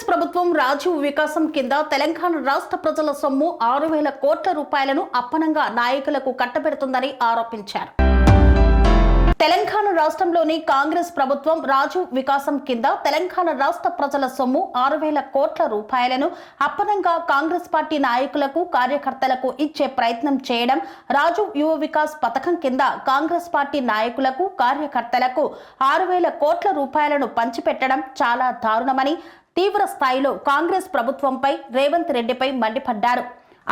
కాంగ్రెస్ ప్రభుత్వం రాజీవ్ వికాసం కింద తెలంగాణ రాష్ట్ర ప్రజల సొమ్ము 6,000 కోట్ల రూపాయలను అప్పనంగా నాయకులకు కట్టబెడుతుందని ఆరోపించారు. తెలంగాణ రాష్ట్రంలోని కాంగ్రెస్ ప్రభుత్వం రాజీవ్ వికాసం కింద తెలంగాణ రాష్ట్ర ప్రజల సొమ్ము 6,000 కోట్ల రూపాయలను అప్పనంగా కాంగ్రెస్ పార్టీ నాయకులకు కార్యకర్తలకు ఇచ్చే ప్రయత్నం చేయడం, రాజీవ్ యువ వికాస్ పథకం కింద కాంగ్రెస్ పార్టీ నాయకులకు కార్యకర్తలకు 6,000 కోట్ల రూపాయలను పంచిపెట్టడం చాలా దారుణమని తీవ్ర స్థాయిలో కాంగ్రెస్ ప్రభుత్వంపై రేవంత్ రెడ్డిపై మండిపడ్డారు.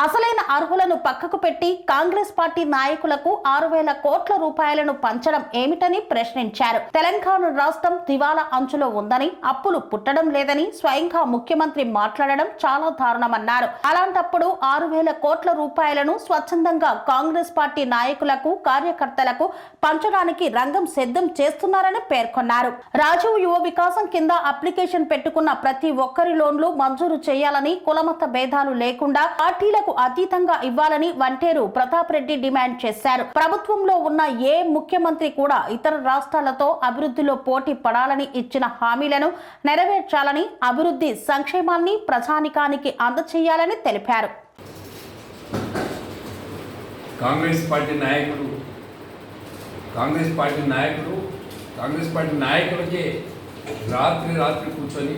అసలైన అర్హులను పక్కకు పెట్టి కాంగ్రెస్ పార్టీ నాయకులకు 6,000 కోట్ల రూపాయలను పంచడం ఏమిటని ప్రశ్నించారు. తెలంగాణ రాష్ట్రం దివాలా అంచులో ఉందని, అప్పులు పుట్టడం లేదని స్వయంగా ముఖ్యమంత్రి మాట్లాడడం చాలా దారుణమన్నారు. అలాంటప్పుడు 6,000 కోట్ల రూపాయలను స్వచ్ఛందంగా కాంగ్రెస్ పార్టీ నాయకులకు కార్యకర్తలకు పంచడానికి రంగం సిద్ధం చేస్తున్నారని పేర్కొన్నారు. రాజీవ్ యువ వికాసం కింద అప్లికేషన్ పెట్టుకున్న ప్రతి ఒక్కరి లోన్లు మంజూరు చేయాలని, కులమత భేదాలు లేకుండా పార్టీల అతీతంగా ఇవ్వాలని వంటేరు ప్రతాప్ రెడ్డి డిమాండ్ చేశారు. ప్రభుత్వంలో ఉన్న ఏ ముఖ్యమంత్రి కూడా ఇతర రాష్ట్రాలతో అభివృద్ధిలో పోటీ పడాలని ఇచ్చిన హామీలను నెరవేర్చాలని, అభివృద్ధి సంక్షేమాన్ని ప్రజానికానికి అందచేయాలని తెలిపారు. కాంగ్రెస్ పార్టీ నాయకులకే రాత్రి కూర్చొని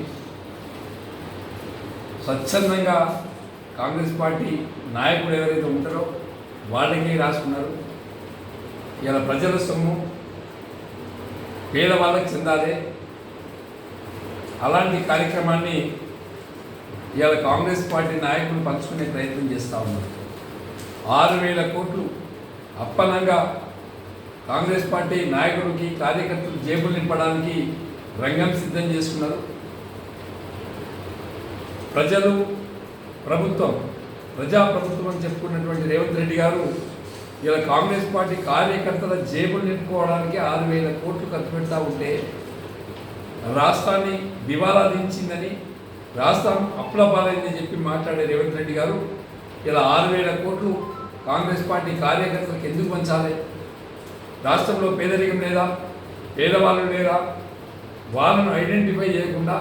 స్వచ్ఛందంగా కాంగ్రెస్ పార్టీ నాయకులు ఎవరైతే ఉంటారో వాళ్ళకే రాసుకున్నారు. ఇలా ప్రజల సొమ్ము పేదవాళ్ళకి చెందాలి. అలాంటి కార్యక్రమాన్ని ఇలా కాంగ్రెస్ పార్టీ నాయకులు పంచుకునే ప్రయత్నం చేస్తూ ఉన్నారు. 6,000 కోట్లు అప్పనంగా కాంగ్రెస్ పార్టీ నాయకులకి కార్యకర్తలు జేబులు నింపడానికి రంగం సిద్ధం చేసుకున్నారు. ప్రజాప్రభుత్వం అని చెప్పుకున్నటువంటి రేవంత్ రెడ్డి గారు ఇలా కాంగ్రెస్ పార్టీ కార్యకర్తల జేబులు నింపుకోవడానికి 6,000 కోట్లు ఖర్చు పెడతా ఉంటే, రాష్ట్రాన్ని దివాలా దించిందని, రాష్ట్రం అప్లపాలైందని చెప్పి మాట్లాడే రేవంత్ రెడ్డి గారు ఇలా 6,000 కోట్లు కాంగ్రెస్ పార్టీ కార్యకర్తలకు ఎందుకు పంచాలి? రాష్ట్రంలో పేదరికం లేదా, పేదవాళ్ళు లేరా, వాళ్ళను ఐడెంటిఫై చేయకుండా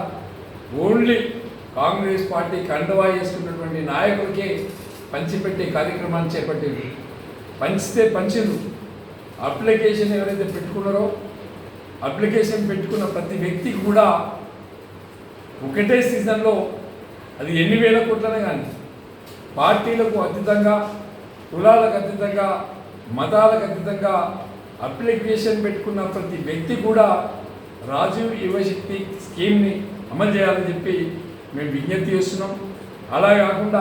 ఓన్లీ కాంగ్రెస్ పార్టీ కండవా చేసుకున్నటువంటి నాయకులకే పంచిపెట్టే కార్యక్రమాన్ని చేపట్టింది. పంచితే పంచిండు. అప్లికేషన్ ఎవరైతే పెట్టుకున్నారో అప్లికేషన్ పెట్టుకున్న ప్రతి వ్యక్తికి కూడా ఒకటే సీజన్లో అది ఎన్ని వేల కోట్లనే కానీ పార్టీలకు అతీతంగా, కులాలకు అతీతంగా, మతాలకు అతీతంగా అప్లికేషన్ పెట్టుకున్న ప్రతి వ్యక్తి కూడా రాజీవ్ యువశక్తి స్కీమ్ని అమలు చేయాలని చెప్పి మేము విజ్ఞప్తి చేస్తున్నాం. అలా కాకుండా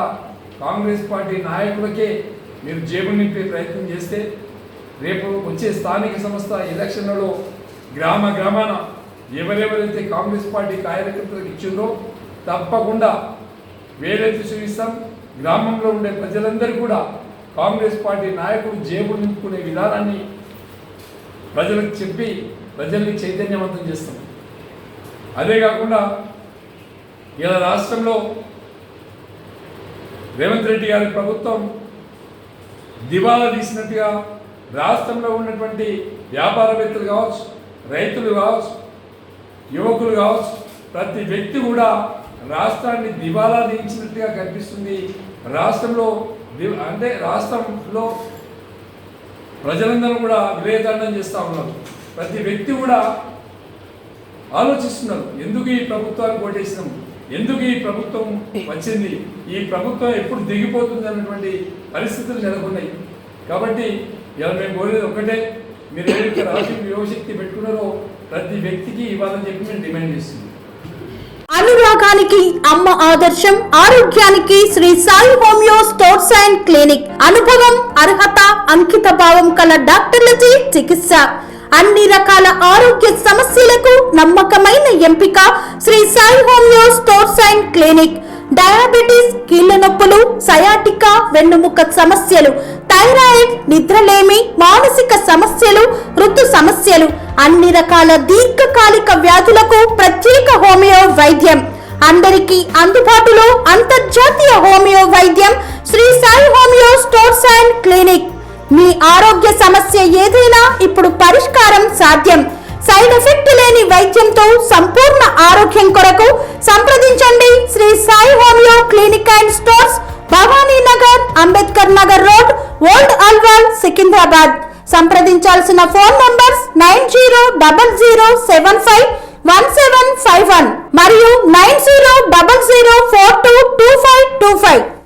కాంగ్రెస్ పార్టీ నాయకులకే మీరు జేబులు నింపే ప్రయత్నం చేస్తే రేపు వచ్చే స్థానిక సంస్థ ఎలక్షన్లలో గ్రామాన ఎవరెవరైతే కాంగ్రెస్ పార్టీ కార్యకర్తలకు ఇచ్చిందో తప్పకుండా వేలెత్తి చూపిస్తాం. గ్రామంలో ఉండే ప్రజలందరూ కూడా కాంగ్రెస్ పార్టీ నాయకులు జేబులు నింపుకునే విధానాన్ని ప్రజలకు చెప్పి ప్రజల్ని చైతన్యవంతం చేస్తాం. అదే కాకుండా ఇలా రాష్ట్రంలో రేవంత్ రెడ్డి గారి ప్రభుత్వం దివాలా తీసినట్టుగా రాష్ట్రంలో ఉన్నటువంటి వ్యాపారవేత్తలు కావచ్చు, రైతులు కావచ్చు, యువకులు కావచ్చు, ప్రతి వ్యక్తి కూడా రాష్ట్రాన్ని దివాలా తీయించినట్టుగా కనిపిస్తుంది. రాష్ట్రంలో ప్రజలందరూ కూడా విలేదండం చేస్తూ ఉన్నారు. ప్రతి వ్యక్తి కూడా ఆలోచిస్తున్నారు, ఎందుకు ఈ ప్రభుత్వాన్ని ఓటేసినాం, ఎందుకు ఈ ప్రభుత్వం వచ్చింది, ఈ ప్రభుత్వం ఎప్పుడు దిగిపోతుంది అన్నటువంటి పరిస్థితులు నెలకొన్నాయి. కాబట్టి ఇలా మేము కోరేది ఒకటే, మీరు ఏదైతే రాజీవ్ యువశక్తి పెట్టుకున్నారో ప్రతి వ్యక్తికి ఇవ్వాలని చెప్పి మేము డిమాండ్ చేస్తున్నాం. అనురాగానికి అమ్మ ఆదర్శం, ఆరోగ్యానికి Shri Sai homeo stores and clinic. అనుభవం, అర్హత, అంకిత భావం కల డాక్టర్లచే చికిత్స. అన్ని రకాల ఆరోగ్య సమస్యలకు నమ్మకమైన ఎంపిక Shri Sai homeo stores and clinic. Diabetes, కీళ్ల నొప్పులు, సయాటికా, వెన్నుముక సమస్యలు, థైరాయిడ్, నిద్రలేమి, మానసిక సమస్యలు, ఋతు సమస్యలు, అన్ని రకాల దీర్ఘకాలిక వ్యాధులకు ప్రత్యేక హోమియో వైద్యం. అందరికీ అందుబాటులో అంతర్జాతీయ హోమియో వైద్యం Shri Sai homeo stores and clinic. మీ ఆరోగ్య సమస్య ఏదైనా ఇప్పుడు పరిష్కారం సాధ్యం. సైడ్ ఎఫెక్ట్ లేని వైద్యంతో సంపూర్ణ ఆరోగ్యం కొరకు సంప్రదించండి and stores, Bhavani Nagar, Ambedkar Nagar road, old Alwal, Secunderabad. సంప్రదించాల్సిన ఫోన్ నంబర్స్ 9000751751 మరియు 9000422525.